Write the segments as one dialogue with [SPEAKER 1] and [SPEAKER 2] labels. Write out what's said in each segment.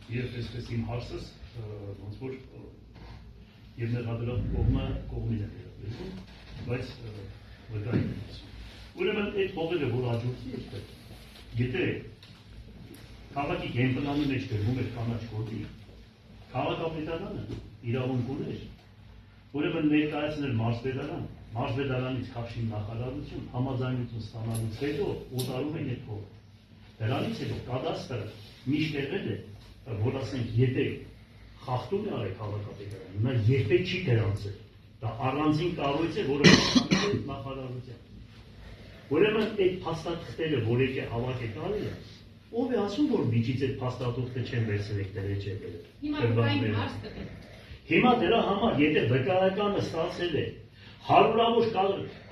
[SPEAKER 1] Եվ այսպես իմ հարցս ոնց որ եւ ներհադրած կողմին է վերաբերվում, բայց վկային է ասում։ Ուրեմն այդ փողերը որ աջուրցի է, եթե քաղաքի գեմպլանի մեջ գրվում էր կանաչ կոդի, քաղաքապետարանը իրավունք ուներ, ուրեմն ներկայացնել մարզպետարանից Քաշին նախարարություն համաձայնություն ստանալուց հետո օտարում են այդ փողը։ Դրանից հետո կադաստրը միշտ եղել է, որ ասենք, եթե խախտում է արել քաղաքապետարանը, նա երբեք չի գրանցել։ Դա առանձին կառույց է, որը նախարարության։ Ուրեմն այդ փաստաթղթերը, որ եկե հավաք է տարել է, ով է ասում, որ միջից այդ փաստաթուղթը չեն վերցրել դրել չէ դրել։ Հիմա դրա համար, եթե վկայականը ստացել է հարյուրավոր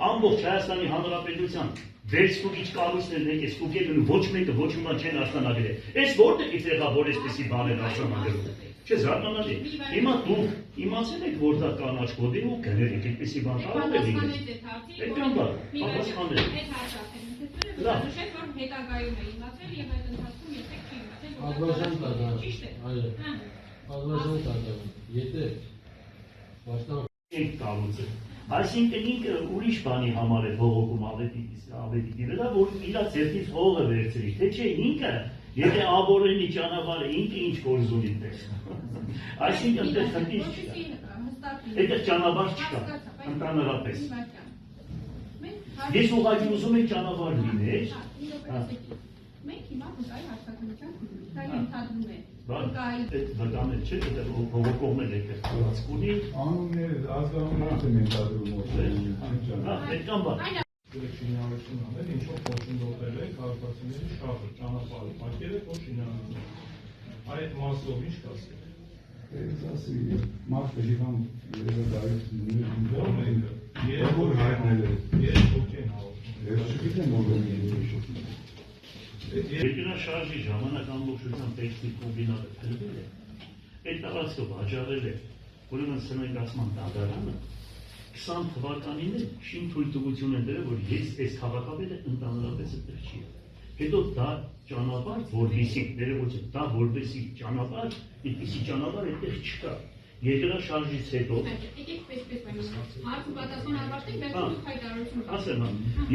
[SPEAKER 1] ամբողջ Հայաստանի Հանրապետության վերստուգիչ կառույցներն եկել, ստուգել ոչ մեկը ոչ մի բան չեն արձանագրել։ Այս որտեղից եղավ, որ այսպեսի բաներ արձանագրվում։ Չէ, զարմանալի։ Հիմա դուք իմացել եք, որ դա կանաչ կոդ է ու գներեք, այդպեսի բան կարող է լինել։ Այդքան բան, պատասխանել։
[SPEAKER 2] Լավ։ Որ հետագայում է իմացել եւ այդ ընթացքում եթե չի իմացել,
[SPEAKER 3] Ադրբեջան այո։ Ադրբեջան տակավին։ Եթե
[SPEAKER 1] ենք կառուցել։ Այսինքն ինքը ուրիշ բանի համար է բողոքում ավետիքի վրա, որ իր ձեռքից հողը վերցրի, թե չէ ինքը, եթե աբորենի ճանապարհը ինքը ինչ գործ ունի դες։ Այսինքն դες խնդիր չկա։ Այդտեղ ճանապարհ չկա, ընդհանրապես։ Ես ուղղակի ուզում եմ ճանապարհ լիներ։
[SPEAKER 2] Մենք հիմա վկայի հաստատության դա ենթադրում է։
[SPEAKER 1] Այդ վկաներ չէ, դա բողոքողներ եկել տարածք ունի։
[SPEAKER 4] Անունները ազգանունները ենթադրում
[SPEAKER 1] Այդքան բան։
[SPEAKER 4] Շինարարություն անել, ինչ որ ոչնչացել է քաղաքացիների շահը, ճանապարհը, մակերը որ շինարարություն։ Այդ մասով ինչ կասեք։
[SPEAKER 5] Ես ասի, մարդը հիվան երևակայություններ
[SPEAKER 4] Երբ որ հայտնել է, երբ ոքեն հաղորդում։
[SPEAKER 5] Ես չգիտեմ որ
[SPEAKER 1] Երկրաշարժի ժամանակ ամբողջությամբ տեքստիլ կոմբինատը փլվել է, այդ տարածքը վաճառել է, ուրեմն սննդացման դատարանը 20 թվականին է շին թույլտվություն են դրել, որ ես այս քաղաքապետը ընդհանրապես այդտեղ չի եղել։ Հետո դա ճանապարհ, որպեսզի ներողություն, դա որպեսզի ճանապարհ, այդպիսի ճանապարհ այդտեղ չկա։ Երկրաշարժից հետո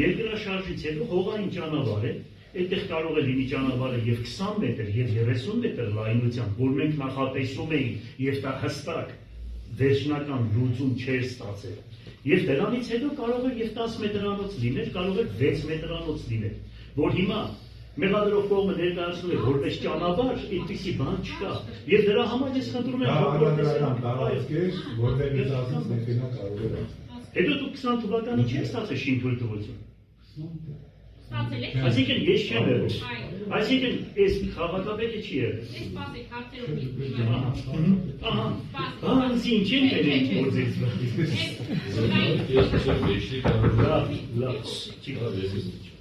[SPEAKER 1] երկրաշարժից հետո հողային ճանապարհ է, այդտեղ կարող է լինի ճանապարհը եւ 20 մետր եւ 30 մետր լայնությամբ, որ մենք նախատեսում էինք եւ դա հստակ վերջնական լուծում չէր ստացել։ Եվ դրանից հետո կարող է եւ 10 մետրանոց լիներ, կարող է 6 մետրանոց լիներ, որ հիմա մեղադրող կողմը ներկայացնում է որպես ճանապարհ, այդպիսի բան չկա։ Եվ դրա համար ես խնդրում եմ Հետո դուք 20 թվականին չեք ստացել շինթույլտվություն։ Այսինքն ես չեմ եղել։ Այսինքն այս քաղաքապետը չի եղել։ Ահա, ինչ են բերել գործից։ Լավ, չի կարող։